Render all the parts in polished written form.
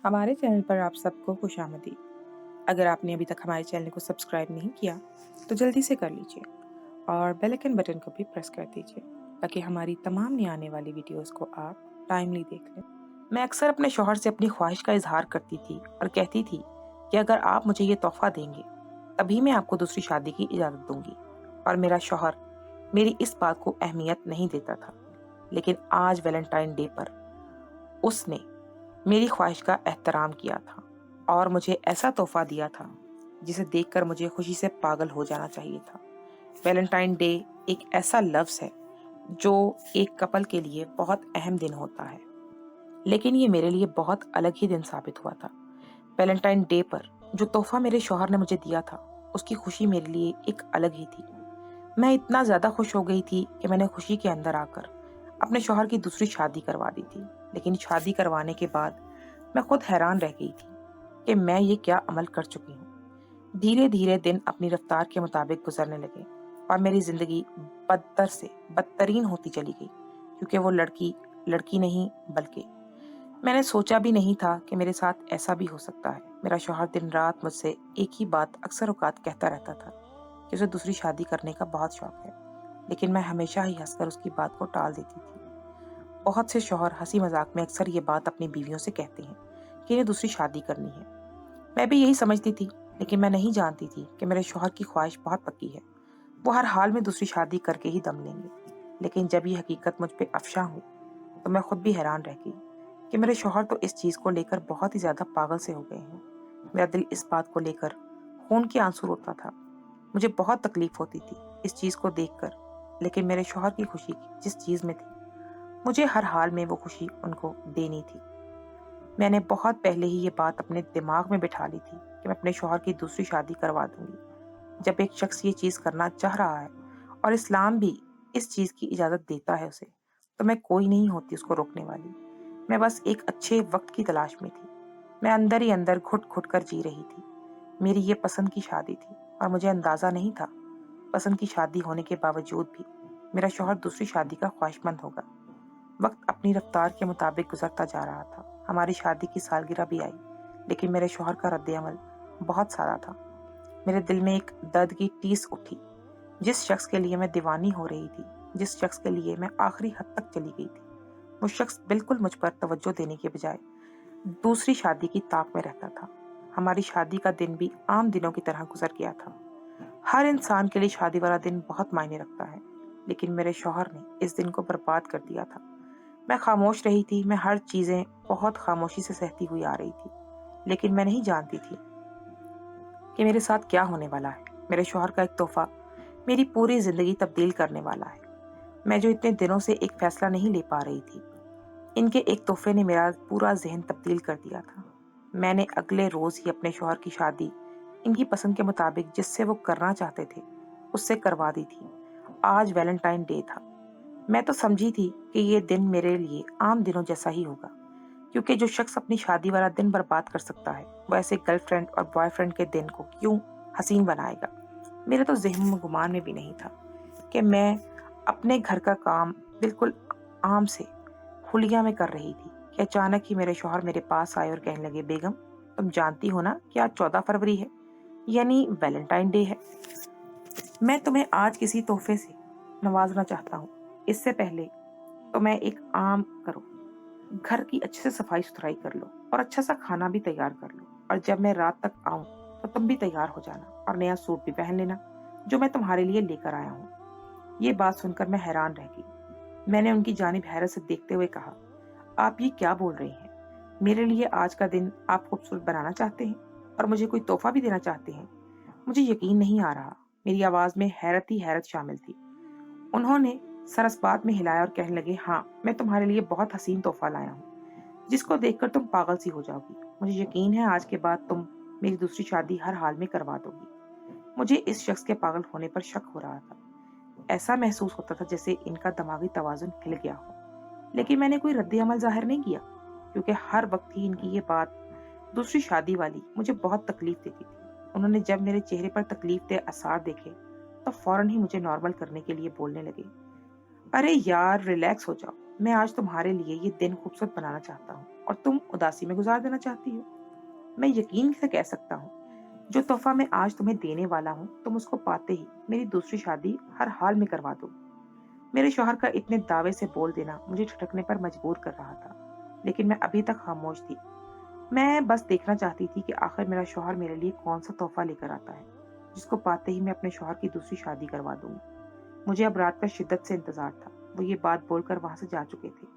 हमारे चैनल पर आप सबको खुशामदीद। अगर आपने अभी तक हमारे चैनल को सब्सक्राइब नहीं किया तो जल्दी से कर लीजिए और बेल आइकन बटन को भी प्रेस कर दीजिए ताकि हमारी तमाम नई आने वाली वीडियोस को आप टाइमली देख लें। मैं अक्सर अपने शौहर से अपनी ख्वाहिश का इजहार करती थी और कहती थी कि अगर आप मुझे ये तोहफा देंगे तभी मैं आपको दूसरी शादी की इजाज़त दूंगी, और मेरा शौहर मेरी इस बात को अहमियत नहीं देता था। लेकिन आज वैलेंटाइन डे पर उसने मेरी ख्वाहिश का एहतराम किया था और मुझे ऐसा तोहफा दिया था जिसे देखकर मुझे खुशी से पागल हो जाना चाहिए था। वैलेंटाइन डे एक ऐसा लफ्ज़ है जो एक कपल के लिए बहुत अहम दिन होता है, लेकिन ये मेरे लिए बहुत अलग ही दिन साबित हुआ था। वैलेंटाइन डे पर जो तोहफा मेरे शौहर ने मुझे दिया था उसकी खुशी मेरे लिए एक अलग ही थी। मैं इतना ज़्यादा खुश हो गई थी कि मैंने खुशी के अंदर आकर अपने शौहर की दूसरी शादी करवा दी थी। लेकिन शादी करवाने के बाद मैं खुद हैरान रह गई थी कि मैं ये क्या अमल कर चुकी हूँ। धीरे धीरे दिन अपनी रफ्तार के मुताबिक गुजरने लगे और मेरी जिंदगी बदतर से बदतरीन होती चली गई, क्योंकि वो लड़की लड़की नहीं बल्कि मैंने सोचा भी नहीं था कि मेरे साथ ऐसा भी हो सकता है। मेरा शौहर दिन रात मुझसे एक ही बात अक्सर औकात कहता रहता था कि उसे दूसरी शादी करने का बहुत शौक है, लेकिन मैं हमेशा ही हंसकर उसकी बात को टाल देती थी। बहुत से शौहर हंसी मजाक में अक्सर ये बात अपनी बीवियों से कहते हैं कि इन्हें दूसरी शादी करनी है। मैं भी यही समझती थी, लेकिन मैं नहीं जानती थी कि मेरे शौहर की ख्वाहिश बहुत पक्की है। वो हर हाल में दूसरी शादी करके ही दम लेंगे। लेकिन जब ये हकीकत मुझ पे अफशा हुई तो मैं खुद भी हैरान रह गई कि मेरे शौहर तो इस चीज़ को लेकर बहुत ही ज़्यादा पागल से हो गए हैं। मेरा दिल इस बात को लेकर खून के आंसू रोता था। मुझे बहुत तकलीफ होती थी इस चीज़ को देखकर, लेकिन मेरे शौहर की खुशी जिस चीज़ में थी मुझे हर हाल में वो खुशी उनको देनी थी। मैंने बहुत पहले ही ये बात अपने दिमाग में बिठा ली थी कि मैं अपने शौहर की दूसरी शादी करवा दूंगी। जब एक शख्स ये चीज़ करना चाह रहा है और इस्लाम भी इस चीज़ की इजाज़त देता है उसे, तो मैं कोई नहीं होती उसको रोकने वाली। मैं बस एक अच्छे वक्त की तलाश में थी। मैं अंदर ही अंदर घुट घुट कर जी रही थी। मेरी ये पसंद की शादी थी और मुझे अंदाज़ा नहीं था पसंद की शादी होने के बावजूद भी मेरा शौहर दूसरी शादी का ख्वाहिशमंद होगा। वक्त अपनी रफ्तार के मुताबिक गुजरता जा रहा था। हमारी शादी की सालगिरह भी आई, लेकिन मेरे शौहर का रद्द अमल बहुत सादा था। मेरे दिल में एक दर्द की टीस उठी। जिस शख्स के लिए मैं दीवानी हो रही थी, जिस शख्स के लिए मैं आखिरी हद तक चली गई थी, वो शख्स बिल्कुल मुझ पर तवज्जो देने के बजाय दूसरी शादी की ताक में रहता था। हमारी शादी का दिन भी आम दिनों की तरह गुजर गया था। हर इंसान के लिए शादी वाला दिन बहुत मायने रखता है, लेकिन मेरे शौहर ने इस दिन को बर्बाद कर दिया था। मैं खामोश रही थी। मैं हर चीजें बहुत खामोशी से सहती हुई आ रही थी, लेकिन मैं नहीं जानती थी कि मेरे साथ क्या होने वाला है। मेरे शौहर का एक तोहफा मेरी पूरी जिंदगी तब्दील करने वाला है। मैं जो इतने दिनों से एक फैसला नहीं ले पा रही थी, इनके एक तोहफे ने मेरा पूरा जहन तब्दील कर दिया था। मैंने अगले रोज ही अपने शौहर की शादी इनकी पसंद के मुताबिक जिससे वो करना चाहते थे उससे करवा दी थी। आज वैलेंटाइन डे था। मैं तो समझी थी कि ये दिन मेरे लिए आम दिनों जैसा ही होगा, क्योंकि जो शख्स अपनी शादी वाला दिन बर्बाद कर सकता है वो ऐसे गर्लफ्रेंड और बॉयफ्रेंड के दिन को क्यों हसीन बनाएगा। मेरे तो ज़हन में गुमान में भी नहीं था कि मैं अपने घर का काम बिल्कुल आम से हुलिया में कर रही थी कि अचानक ही मेरे शौहर मेरे पास आए और कहने लगे, बेगम तुम जानती हो ना कि आज 14 फरवरी है, यानी वैलेंटाइन डे है। मैं तुम्हें आज किसी तोहफे से नवाजना चाहता हूँ। इससे पहले तो मैं एक आम करो, घर की अच्छे से सफाई सुथराई कर लो और अच्छा सा खाना भी तैयार कर लो, और जब मैं रात तक आऊं तो तुम भी तैयार हो जाना और नया सूट भी पहन लेना जो मैं तुम्हारे लिए लेकर आया हूँ। ये बात सुनकर मैं हैरान रह गई। मैंने उनकी जानिब हैरत से देखते हुए कहा, आप ये क्या बोल रही हैं? मेरे लिए आज का दिन आप खूबसूरत बनाना चाहते हैं और मुझे कोई तोहफा भी देना चाहते हैं? मुझे यकीन नहीं आ रहा। मेरी आवाज में हैरत ही हैरत शामिल थी। उन्होंने सर इस बात में हिलाया और कहने लगे, हाँ, मैं तुम्हारे लिए बहुत हसीन तोहफा लाया हूँ जिसको देखकर तुम पागल सी हो जाओगी। मुझे यकीन है आज के बाद तुम मेरी दूसरी शादी हर हाल में करवा दोगी। मुझे इस शख्स के पागल होने पर शक हो रहा था। ऐसा महसूस होता था जैसे इनका दिमागी तवाजुन हिल गया हो, लेकिन मैंने कोई रद्द अमल जाहिर नहीं किया, क्योंकि हर वक्त ही इनकी ये बात दूसरी शादी वाली मुझे बहुत तकलीफ देती थी। उन्होंने जब मेरे चेहरे पर तकलीफ दे आसार देखे तो फौरन ही मुझे नॉर्मल करने के लिए बोलने लगे, अरे यार रिलैक्स हो जाओ, मैं आज तुम्हारे लिए ये दिन खूबसूरत बनाना चाहता हूँ। और तुम उदासी में गुजार देना चाहती हो। मैं यकीन से कह सकता हूँ, जो तोहफा मैं आज तुम्हें देने वाला हूँ, तुम उसको पाते ही मेरी दूसरी शादी हर हाल में करवा दो। मेरे शौहर का इतने दावे से बोल देना मुझे ठिठकने पर मजबूर कर रहा था, लेकिन मैं अभी तक खामोश थी। मैं बस देखना चाहती थी कि आखिर मेरा शौहर मेरे लिए कौन सा तोहफा लेकर आता है, जिसको पाते ही मैं अपने शौहर की दूसरी शादी करवा दूंगी। मुझे अब रात का शिद्दत से इंतजार था। वो ये बात बोलकर वहां से जा चुके थे।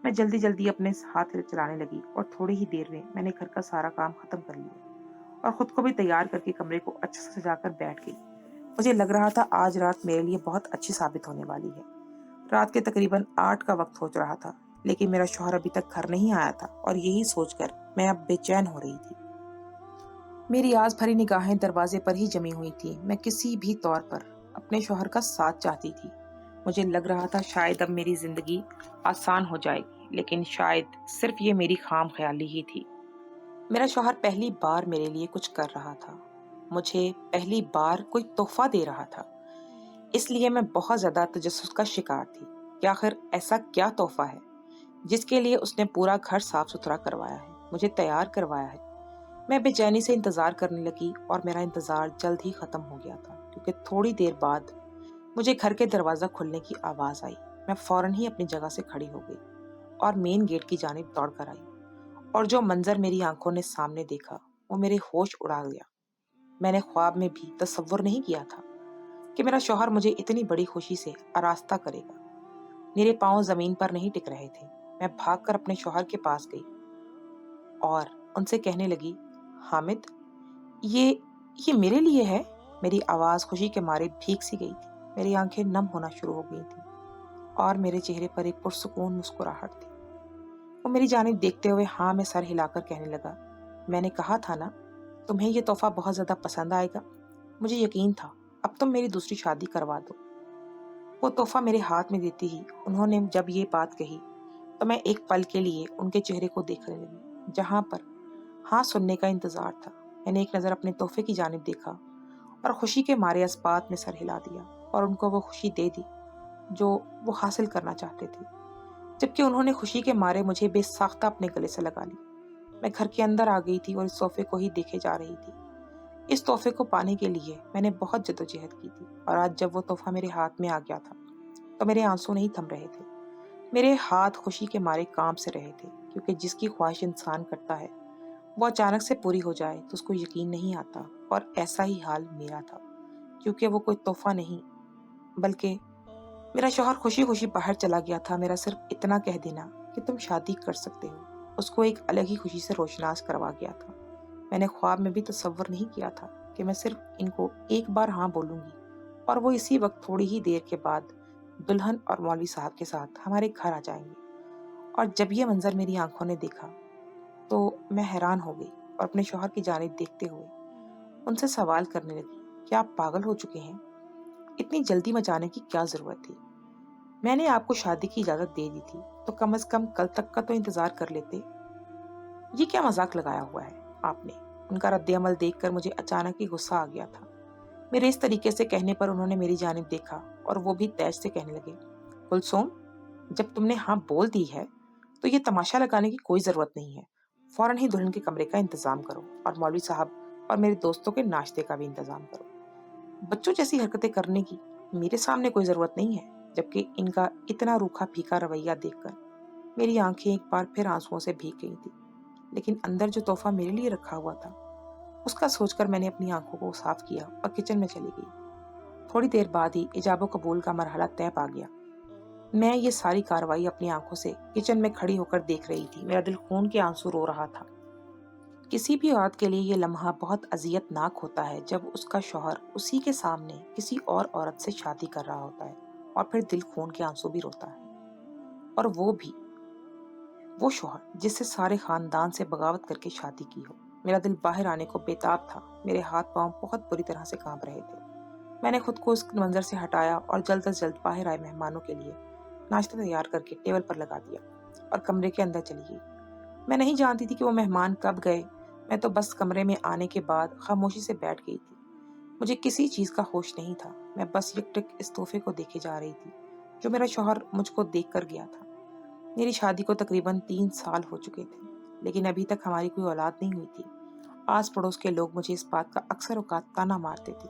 मैं जल्दी जल्दी अपने हाथ चलाने लगी और थोड़ी ही देर में मैंने घर का सारा काम खत्म कर लिया और खुद को भी तैयार करके कमरे को अच्छे से सजाकर बैठ गई। मुझे लग रहा था आज रात मेरे लिए बहुत अच्छी साबित होने वाली है। रात के तकरीबन 8 का वक्त हो रहा था, लेकिन मेरा शौहर अभी तक घर नहीं आया था और यही सोचकर मैं अब बेचैन हो रही थी। मेरी आस भरी निगाहें दरवाजे पर ही जमी हुई थी। मैं किसी भी तौर पर अपने शौहर का साथ चाहती थी। मुझे लग रहा था शायद अब मेरी जिंदगी आसान हो जाएगी, लेकिन शायद सिर्फ ये मेरी खाम ख्याली ही थी। मेरा शौहर पहली बार मेरे लिए कुछ कर रहा था। मुझे पहली बार कोई तोहफा दे रहा था। इसलिए मैं बहुत ज्यादा तजस्सुस का शिकार थी कि आखिर ऐसा क्या तोहफा है जिसके लिए उसने पूरा घर साफ सुथरा करवाया है, मुझे तैयार करवाया है। मैं बेचैनी से इंतजार करने लगी और मेरा इंतजार जल्द ही खत्म हो गया था, क्योंकि थोड़ी देर बाद मुझे घर के दरवाजा खुलने की आवाज आई। मैं फौरन ही अपनी जगह से खड़ी हो गई और मेन गेट की जानिब दौड़ कर आई, और जो मंजर मेरी आंखों ने सामने देखा वो मेरे होश उड़ा गया। मैंने ख्वाब में भी तसव्वुर नहीं किया था कि मेरा शौहर मुझे इतनी बड़ी खुशी से आरास्ता करेगा। मेरे पांव जमीन पर नहीं टिक रहे थे। मैं भागकर अपने शौहर के पास गई और उनसे कहने लगी, हामिद, ये ये मेरे लिए है। मेरी आवाज खुशी के मारे भीग सी गई थी। मेरी आंखें नम होना शुरू हो गई थी और मेरे चेहरे पर एक पुरसुकून मुस्कुराहट थी। वो मेरी जानिब देखते हुए हाँ में सर हिलाकर कहने लगा, मैंने कहा था ना, तुम्हें ये तोहफा बहुत ज्यादा पसंद आएगा। मुझे यकीन था। अब तुम मेरी दूसरी शादी करवा दो। वो तोहफा मेरे हाथ में देते ही उन्होंने जब ये बात कही तो मैं एक पल के लिए उनके चेहरे को देखने लगी, जहां पर हाँ सुनने का इंतजार था। मैंने एक नजर अपने तोहफे की जानिब देखा और खुशी के मारे अस्पात में सर हिला दिया और उनको वो खुशी दे दी जो वो हासिल करना चाहते थे, जबकि उन्होंने खुशी के मारे मुझे बेसाख्ता अपने गले से लगा ली। मैं घर के अंदर आ गई थी और इस तोहफे को ही देखे जा रही थी। इस तोहफे को पाने के लिए मैंने बहुत जद्दोजहद की थी, और आज जब वो तोहफा मेरे हाथ में आ गया था तो मेरे आंसू नहीं थम रहे थे। मेरे हाथ खुशी के मारे कांप से रहे थे, क्योंकि जिसकी ख्वाहिश इंसान करता है वो अचानक से पूरी हो जाए तो उसको यकीन नहीं आता। और ऐसा ही हाल मेरा था, क्योंकि वो कोई तोहफा नहीं बल्कि मेरा शौहर खुशी खुशी बाहर चला गया था। मेरा सिर्फ इतना कह देना कि तुम शादी कर सकते हो उसको एक अलग ही खुशी से रोशनास करवा गया था। मैंने ख्वाब में भी तसव्वुर नहीं किया था कि मैं सिर्फ इनको एक बार हाँ बोलूंगी और वो इसी वक्त थोड़ी ही देर के बाद दुल्हन और मौलवी साहब के साथ हमारे घर आ जाएंगे। और जब ये मंजर मेरी आंखों ने देखा तो मैं हैरान हो गई और अपने शौहर की जानिब देखते हुए उनसे सवाल करने लगी, क्या आप पागल हो चुके हैं? इतनी जल्दी मचाने की क्या जरूरत थी? मैंने आपको शादी की इजाजत दे दी थी तो कम से कम कल तक का तो इंतजार कर लेते। ये क्या मजाक लगाया हुआ है आपने? उनका रद्द अमल देखकर मुझे अचानक ही गुस्सा आ गया था। मेरे इस तरीके से कहने पर उन्होंने मेरी जानिब देखा और वो भी तेज से कहने लगे, कुलसुम, जब तुमने हाँ बोल दी है तो ये तमाशा लगाने की कोई जरूरत नहीं है। फौरन ही दुल्हन के कमरे का इंतजाम करो और मौलवी साहब और मेरे दोस्तों के नाश्ते का भी इंतजाम करो। बच्चों जैसी हरकतें करने की मेरे सामने कोई जरूरत नहीं है। जबकि इनका इतना रूखा फीका रवैया देखकर मेरी आंखें एक बार फिर आंसुओं से भीग गई थी, लेकिन अंदर जो तोहफा मेरे लिए रखा हुआ था उसका सोचकर मैंने अपनी आंखों को साफ किया और किचन में चली गई। थोड़ी देर बाद ही इजाबो कबूल का मरहला तय पा गया। मैं ये सारी कार्रवाई अपनी आंखों से किचन में खड़ी होकर देख रही थी। मेरा दिल खून के आंसू रो रहा था। किसी भी औरत के लिए ये लम्हा बहुत अजियतनाक होता है जब उसका शौहर उसी के सामने किसी और औरत से शादी कर रहा होता है और फिर दिल खून के आंसू भी रोता है, और वो भी वो शौहर जिससे सारे खानदान से बगावत करके शादी की हो। मेरा दिल बाहर आने को बेताब था। मेरे हाथ पांव बहुत बुरी तरह से कांप रहे थे। मैंने खुद को उस मंजर से हटाया और जल्द अज जल्द बाहर आए मेहमानों के लिए नाश्ता तैयार करके टेबल पर लगा दिया और कमरे के अंदर चली गई। मैं नहीं जानती थी कि वो मेहमान कब गए। मैं तो बस कमरे में आने के बाद खामोशी से बैठ गई थी। मुझे किसी चीज का होश नहीं था। मैं बस यकटक इस तोहफे को देखे जा रही थी जो मेरा शौहर मुझको देख कर गया था। मेरी शादी को तकरीबन 3 साल हो चुके थे, लेकिन अभी तक हमारी कोई औलाद नहीं हुई थी। आस पड़ोस के लोग मुझे इस बात का अक्सर औकात ताना मारते थे।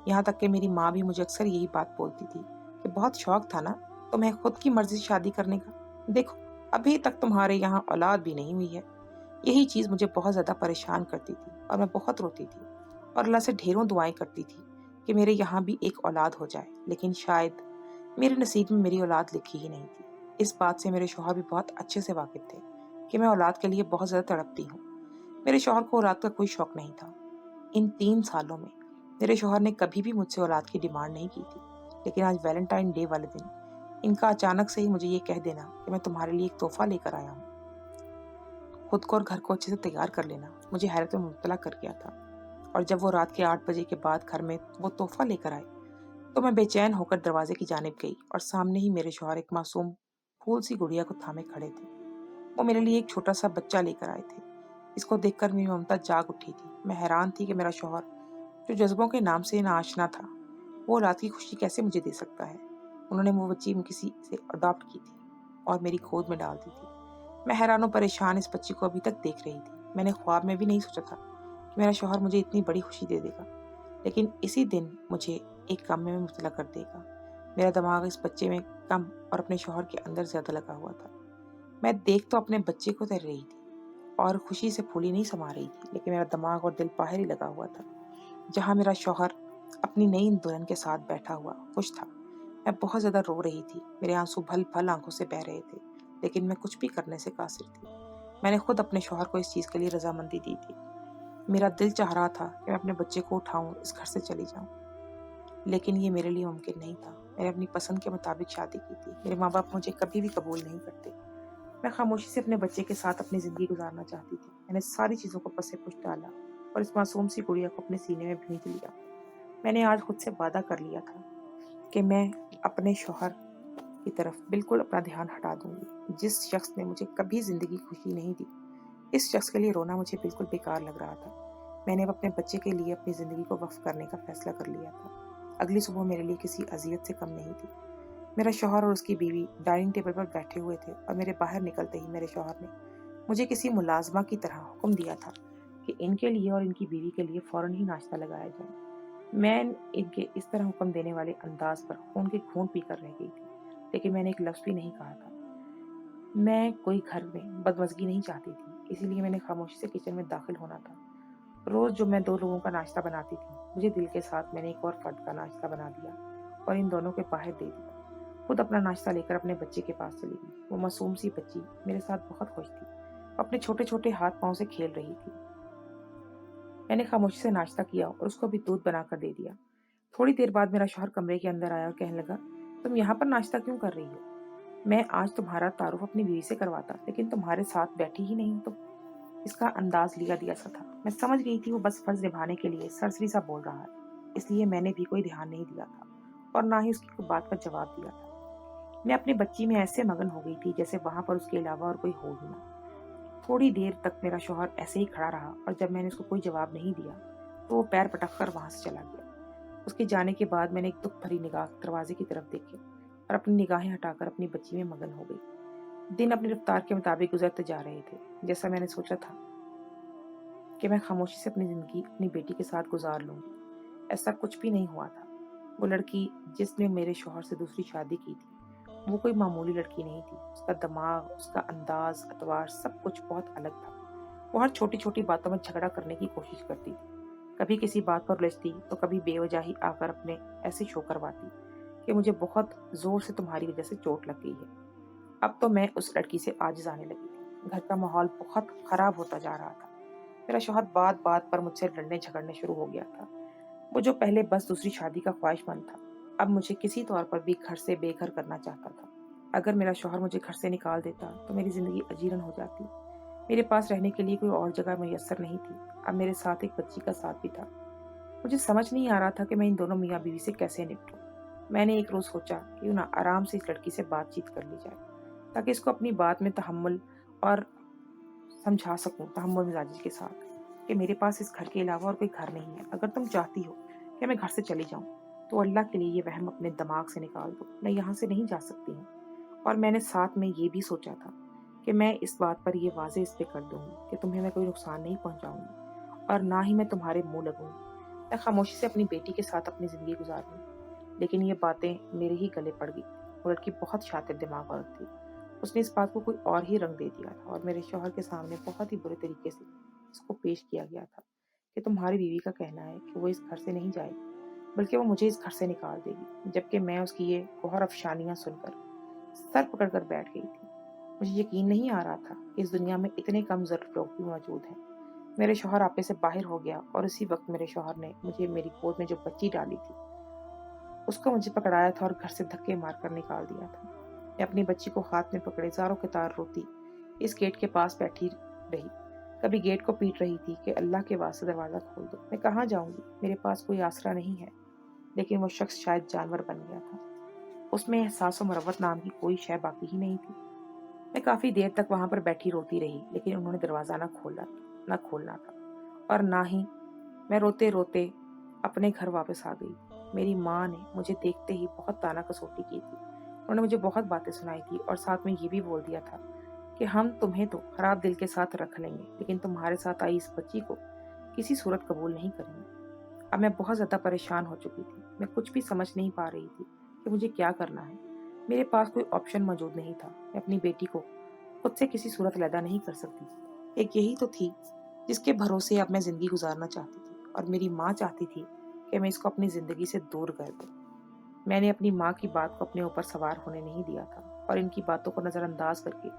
यहाँ तक कि मेरी माँ भी मुझे अक्सर यही बात बोलती थी कि बहुत शौक था ना तुम्हें खुद की मर्जी से शादी करने का, देखो अभी तक तुम्हारे यहाँ औलाद भी नहीं हुई है। यही चीज़ मुझे बहुत ज़्यादा परेशान करती थी और मैं बहुत रोती थी और अल्लाह से ढेरों दुआएं करती थी कि मेरे यहाँ भी एक औलाद हो जाए, लेकिन शायद मेरे नसीब में मेरी औलाद लिखी ही नहीं थी। इस बात से मेरे शौहर भी बहुत अच्छे से वाकिफ थे कि मैं औलाद के लिए बहुत ज़्यादा तड़पती हूँ। मेरे शौहर को औलाद का कोई शौक नहीं था। इन 3 सालों में मेरे शौहर ने कभी भी मुझसे औलाद की डिमांड नहीं की थी, लेकिन आज वैलेंटाइन डे वाले दिन इनका अचानक से ही मुझे ये कह देना कि मैं तुम्हारे लिए एक तोहफा लेकर आया हूँ, खुद को और घर को अच्छे से तैयार कर लेना, मुझे हैरत में मुब्तला कर गया था। और जब वो रात के 8 बजे के बाद घर में वो तोहफा लेकर आए तो मैं बेचैन होकर दरवाजे की जानिब गई और सामने ही मेरे शौहर एक मासूम फूल सी गुड़िया को थामे खड़े थे। वो मेरे लिए एक छोटा सा बच्चा लेकर आए थे। इसको देखकर मेरी ममता जाग उठी थी। मैं हैरान थी कि मेरा शौहर, जो जज्बों के नाम से नाआशना था, वो रात की खुशी कैसे मुझे दे सकता है। उन्होंने वो बच्ची किसी से अडॉप्ट की थी और मेरी गोद में डाल दी थी। मैं हैरान और परेशान इस बच्ची को अभी तक देख रही थी। मैंने ख्वाब में भी नहीं सोचा था कि मेरा शौहर मुझे इतनी बड़ी खुशी दे देगा, लेकिन इसी दिन मुझे एक काम में मुब्तला कर देगा। मेरा दिमाग इस बच्चे में कम और अपने शौहर के अंदर ज़्यादा लगा हुआ था। मैं देख तो अपने बच्चे को तर रही थी और खुशी से फूली नहीं समा रही थी, लेकिन मेरा दिमाग और दिल बाहर ही लगा हुआ था, जहाँ मेरा शौहर अपनी नई दुल्हन के साथ बैठा हुआ खुश था। मैं बहुत ज़्यादा रो रही थी। मेरे आंसू भल भल आंखों से बह रहे थे, लेकिन मैं कुछ भी करने से कासिर थी। मैंने खुद अपने शौहर को इस चीज़ के लिए रजामंदी दी थी। मेरा दिल चाह रहा था कि मैं अपने बच्चे को उठाऊं, इस घर से चली जाऊं, लेकिन ये मेरे लिए मुमकिन नहीं था। मैंने अपनी पसंद के मुताबिक शादी की थी। मेरे माँ बाप मुझे कभी भी कबूल नहीं करते। मैं खामोशी से अपने बच्चे के साथ अपनी ज़िंदगी गुजारना चाहती थी। मैंने सारी चीज़ों को पसे पुश डाला और इस मासूम सी गुड़िया को अपने सीने में भींच लिया। मैंने आज खुद से वादा कर लिया था कि मैं अपने शौहर की तरफ बिल्कुल अपना ध्यान हटा दूंगी। जिस शख्स ने मुझे कभी ज़िंदगी खुशी नहीं दी, इस शख्स के लिए रोना मुझे बिल्कुल बेकार लग रहा था। मैंने अब अपने बच्चे के लिए अपनी ज़िंदगी को वक्फ करने का फैसला कर लिया था। अगली सुबह मेरे लिए किसी अज़ियत से कम नहीं थी। मेरा शौहर और उसकी बीवी डाइनिंग टेबल पर बैठे हुए थे और मेरे बाहर निकलते ही मेरे शौहर ने मुझे किसी मुलाजमा की तरह हुक्म दिया था कि इनके लिए और इनकी बीवी के लिए फौरन ही नाश्ता लगाया जाए। मैं इनके इस तरह हुक्म देने वाले अंदाज पर खून के घूंट पीकर रह गई थी, लेकिन मैंने एक लफ्ज़ भी नहीं कहा था। मैं कोई घर में बदमज़गी नहीं चाहती थी, इसीलिए मैंने खामोशी से किचन में दाखिल होना था। रोज़ जो मैं 2 लोगों का नाश्ता बनाती थी, मुझे दिल के साथ मैंने एक और फर्द का नाश्ता बना दिया और इन दोनों के बाहर दे दिया। खुद अपना नाश्ता लेकर अपने बच्चे के पास चली गई। वो मासूम सी बच्ची मेरे साथ बहुत खुश थी, अपने छोटे छोटे हाथ पाँव से खेल रही थी। मैंने खामोशी से नाश्ता किया और उसको भी दूध बनाकर दे दिया। थोड़ी देर बाद मेरा शौहर कमरे के अंदर आया और कहने लगा, तुम यहाँ पर नाश्ता क्यों कर रही हो? मैं आज तुम्हारा तारुफ अपनी बीवी से करवाता, लेकिन तुम्हारे साथ बैठी ही नहीं तो। इसका अंदाज लिया दिया सा था। मैं समझ गई थी वो बस फर्ज निभाने के लिए सरसरी सा बोल रहा है, इसलिए मैंने भी कोई ध्यान नहीं दिया था और ना ही उसकी कोई बात का जवाब दिया था। मैं अपनी बच्ची में ऐसे मगन हो गई थी जैसे वहां पर उसके अलावा और कोई हो ही ना। थोड़ी देर तक मेरा शौहर ऐसे ही खड़ा रहा और जब मैंने उसको कोई जवाब नहीं दिया तो वो पैर पटक कर वहां से चला गया। उसके जाने के बाद मैंने एक दुख भरी निगाह दरवाजे की तरफ देखी और अपनी निगाहें हटाकर अपनी बच्ची में मगन हो गई। दिन अपनी रफ्तार के मुताबिक गुजरते जा रहे थे। जैसा मैंने सोचा था कि मैं खामोशी से अपनी जिंदगी अपनी बेटी के साथ गुजार लूंगी, ऐसा कुछ भी नहीं हुआ था। वो लड़की जिसने मेरे शौहर से दूसरी शादी की थी, वो कोई मामूली लड़की नहीं थी। उसका दिमाग, उसका अंदाज, अतवार सब कुछ बहुत अलग था। वो हर छोटी छोटी बातों में झगड़ा करने की कोशिश करती थी। कभी किसी बात पर उलझती तो कभी बेवजह ही आकर अपने ऐसे शो करवाती कि मुझे बहुत जोर से तुम्हारी वजह से चोट लग गई है। अब तो मैं उस लड़की से आजिज आने लगी थी। घर का माहौल बहुत खराब होता जा रहा था। मेरा शौहर बात बात पर मुझसे लड़ने झगड़ने शुरू हो गया था। वो जो पहले बस दूसरी शादी का ख्वाहिशमंद था, अब मुझे किसी तौर पर भी घर से बेघर करना चाहता था। अगर मेरा शौहर मुझे घर से निकाल देता तो मेरी जिंदगी अजीरन हो जाती। मेरे पास रहने के लिए कोई और जगह मुयस्सर नहीं थी। अब मेरे साथ एक बच्ची का साथ भी था। मुझे समझ नहीं आ रहा था कि मैं इन दोनों मियाँ बीवी से कैसे निपटूं। मैंने एक रोज सोचा कि क्यों ना आराम से इस लड़की से बातचीत कर ली जाए, ताकि इसको अपनी बात में तहम्मुल और समझा सकूं तहम्मुल मिजाजी के साथ कि मेरे पास इस घर के अलावा और कोई घर नहीं है। अगर तुम चाहती हो कि मैं घर से चली जाऊं तो अल्लाह के लिए ये वहम अपने दिमाग से निकाल दो। मैं यहाँ से नहीं जा सकती हूँ और मैंने साथ में ये भी सोचा था कि मैं इस बात पर ये वाज़ेह इस पे कर दूँगी कि तुम्हें मैं कोई नुकसान नहीं पहुँचाऊँगी और ना ही मैं तुम्हारे मुँह लगूँगी। मैं खामोशी से अपनी बेटी के साथ अपनी ज़िंदगी गुज़ारूँगी। लेकिन ये बातें मेरे ही गले पड़ गई। वो लड़की बहुत शातिर दिमाग औरत थी। उसने इस बात को कोई और ही रंग दे दिया था और मेरे शौहर के सामने बहुत ही बुरे तरीके से इसको पेश किया गया था कि तुम्हारी बीवी का कहना है कि वो इस घर से नहीं जाएगी, बल्कि वो मुझे इस घर से निकाल देगी। जबकि मैं उसकी ये गौहर अफसानियां सुनकर सर पकड़कर बैठ गई थी। मुझे यकीन नहीं आ रहा था कि इस दुनिया में इतने कम ज़रूर लोग भी मौजूद हैं। मेरे शौहर आपे से बाहर हो गया और उसी वक्त मेरे शौहर ने मुझे मेरी गोद में जो बच्ची डाली थी उसको मुझे पकड़ाया था और घर से धक्के मारकर निकाल दिया था। मैं अपनी बच्ची को हाथ में पकड़े ज़ारों के तार रोती इस गेट के पास बैठी रही। कभी गेट को पीट रही थी कि अल्लाह के वास्ते दरवाज़ा खोल दो, मैं कहाँ जाऊंगी, मेरे पास कोई आसरा नहीं है। लेकिन वो शख्स शायद जानवर बन गया था। उसमें एहसास व मरवत नाम की कोई शय बाकी ही नहीं थी। मैं काफ़ी देर तक वहां पर बैठी रोती रही, लेकिन उन्होंने दरवाज़ा न खोलना था और ना ही मैं रोते रोते अपने घर वापस आ गई। मेरी माँ ने मुझे देखते ही बहुत ताना कसोटी की थी। उन्होंने मुझे बहुत बातें सुनाई थी और साथ में ये भी बोल दिया था कि हम तुम्हें तो खराब दिल के साथ रख लेंगे, लेकिन तुम्हारे साथ आई इस बच्ची को किसी सूरत कबूल नहीं करेंगे। अब मैं बहुत ज़्यादा परेशान हो चुकी थी। मैं कुछ भी समझ नहीं पा रही थी कि मुझे क्या करना है। मेरे पास कोई ऑप्शन मौजूद नहीं था। मैं अपनी बेटी को खुद से किसी सूरत अलहदा नहीं कर सकती। एक यही तो थी जिसके भरोसे अब मैं ज़िंदगी गुजारना चाहती थी और मेरी माँ चाहती थी कि मैं इसको अपनी ज़िंदगी से दूर कर दूँ। मैंने अपनी माँ की बात को अपने ऊपर सवार होने नहीं दिया था और इनकी बातों को नज़रअंदाज करके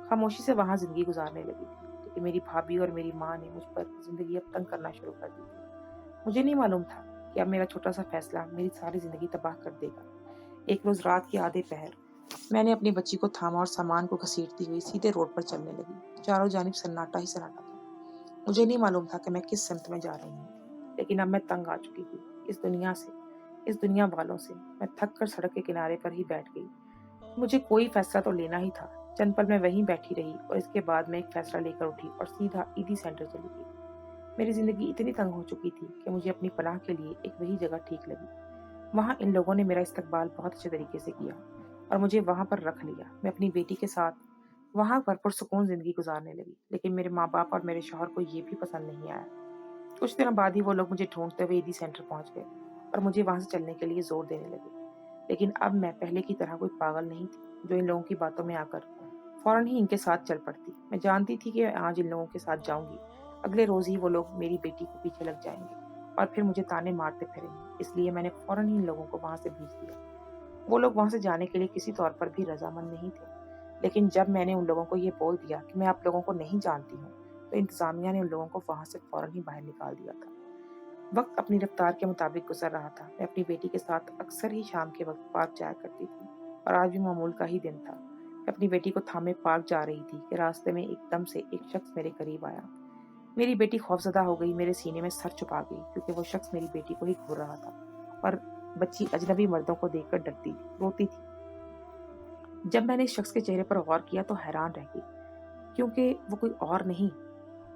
खामोशी से वहाँ ज़िंदगी गुजारने लगी थी। लेकिन मेरी भाभी और मेरी माँ ने मुझ पर ज़िंदगी अब तंग करना शुरू कर दी थी। मुझे नहीं मालूम था कि अब मेरा छोटा सा फैसला मेरी सारी ज़िंदगी तबाह कर देगा। एक रोज़ रात के आधे पहर मैंने अपनी बच्ची को थामा और सामान को घसीटती हुई सीधे रोड पर चलने लगी। चारों जानिब सन्नाटा ही सन्नाटा था। मुझे नहीं मालूम था कि मैं किस सिमत में जा रही हूँ, लेकिन अब मैं तंग आ चुकी थी इस दुनिया से, इस दुनिया वालों से। मैं थक कर सड़क के किनारे पर ही बैठ गई। मुझे कोई फैसला तो लेना ही था। चंद पल मैं वहीं बैठी रही और इसके बाद मैं एक फैसला लेकर उठी और सीधा ईदी सेंटर चली गई। मेरी जिंदगी इतनी तंग हो चुकी थी कि मुझे अपनी पनाह के लिए एक वही जगह ठीक लगी। वहाँ इन लोगों ने मेरा इस्तकबाल बहुत अच्छे तरीके से किया और मुझे वहाँ पर रख लिया। मैं अपनी बेटी के साथ वहाँ पर पुरसुकून जिंदगी गुजारने लगी। लेकिन मेरे माँ बाप और मेरे शौहर को ये भी पसंद नहीं आया। कुछ दिनों बाद ही वो लोग मुझे ढूंढते हुए ईदी सेंटर पहुंच गए और मुझे वहां से चलने के लिए जोर देने लगे। लेकिन अब मैं पहले की तरह कोई पागल नहीं थी जो इन लोगों की बातों में आकर फौरन ही इनके साथ चल पड़ती। मैं जानती थी कि आज इन लोगों के साथ जाऊंगी, अगले रोज ही वो लोग मेरी बेटी को पीछे लग जाएंगे और फिर मुझे ताने मारते फिरेंगे। इसलिए मैंने फौरन ही इन लोगों को वहां से भेज दिया। वो लोग वहां से जाने के लिए किसी तौर पर भी रजामंद नहीं थे। लेकिन जब मैंने उन लोगों को ये बोल दिया कि मैं आप लोगों को नहीं जानती हूँ, तो इंतजामिया ने उन लोगों को वहां से फौरन ही बाहर निकाल दिया था। वक्त अपनी रफ्तार के मुताबिक गुजर रहा था। मैं अपनी बेटी के साथ अक्सर ही शाम के वक्त पार्क जाया करती थी और आज भी मामूल का ही दिन था। मैं अपनी बेटी को थामे पार्क जा रही थी कि रास्ते में एकदम से एक शख्स मेरे करीब आया। मेरी बेटी खौफजदा हो गई, मेरे सीने में सर छुपा गई क्योंकि वो शख्स मेरी बेटी को ही घूर रहा था और बच्ची अजनबी मर्दों को देखकर डरती थी, रोती थी। जब मैंने इस शख्स के चेहरे पर गौर किया तो हैरान रह गई, क्योंकि वो कोई और नहीं,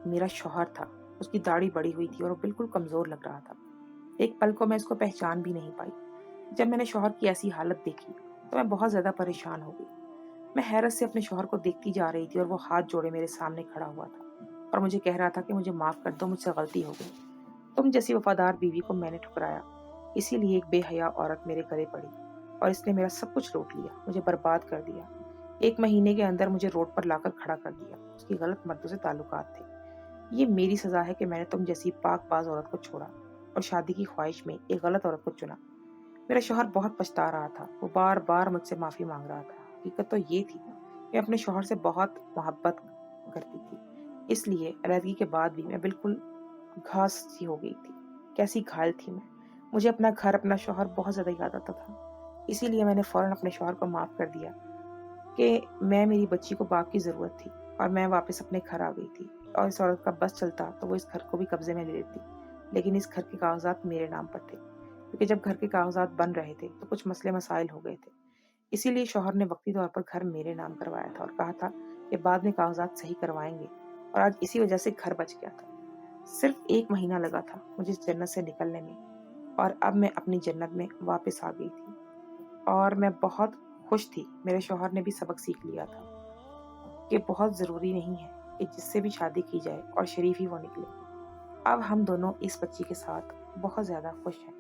मेरा शौहर था। उसकी दाढ़ी बड़ी हुई थी और वो बिल्कुल कमजोर लग रहा था। एक पल को मैं इसको पहचान भी नहीं पाई। जब मैंने शौहर की ऐसी हालत देखी तो मैं बहुत ज्यादा परेशान हो गई। मैं हैरत से अपने शौहर को देखती जा रही थी और वो हाथ जोड़े मेरे सामने खड़ा हुआ था और मुझे कह रहा था कि मुझे माफ कर दो, मुझसे गलती हो गई। तुम जैसी वफादार बीवी को मैंने ठुकराया, इसीलिए एक बेहया औरत मेरे गले पड़ी और इसने मेरा सब कुछ लूट लिया, मुझे बर्बाद कर दिया। 1 महीने के अंदर मुझे रोड पर लाकर खड़ा कर दिया। उसकी गलत मर्दों से ताल्लुकात थे। ये मेरी सजा है कि मैंने तुम जैसी पाकबाज औरत को छोड़ा और शादी की ख्वाहिश में एक गलत औरत को चुना। मेरा शौहर बहुत पछता रहा था। वो बार बार मुझसे माफी मांग रहा था। हकीकत तो ये थी, मैं अपने शौहर से बहुत मोहब्बत करती थी। इसलिए अलहदगी के बाद भी मैं बिल्कुल घास सी हो गई थी। कैसी घायल थी मैं। मुझे अपना घर, अपना शौहर बहुत ज्यादा याद आता था। इसीलिए मैंने फौरन अपने शौहर को माफ कर दिया कि मेरी बच्ची को बाप की जरूरत थी और मैं वापस अपने घर आ गई थी। और इस औरत का बस चलता तो वो इस घर को भी कब्जे में ले लेती। लेकिन इस घर के कागजात मेरे नाम पर थे, क्योंकि जब घर के कागजात बन रहे थे तो कुछ मसले मसाइल हो गए थे। इसीलिए शौहर ने वक्ती तौर पर घर मेरे नाम करवाया था और कहा था कि बाद में कागजात सही करवाएंगे। और आज इसी वजह से घर बच गया था। सिर्फ 1 महीना लगा था मुझे इस जन्नत से निकलने में और अब मैं अपनी जन्नत में वापस आ गई थी और मैं बहुत خوش تھی۔ میرے شوہر نے بھی سبق سیکھ لیا تھا کہ بہت ضروری نہیں ہے کہ جس سے بھی شادی کی جائے اور شریف ہی وہ نکلے۔ اب ہم دونوں اس بچی کے ساتھ بہت زیادہ خوش ہیں۔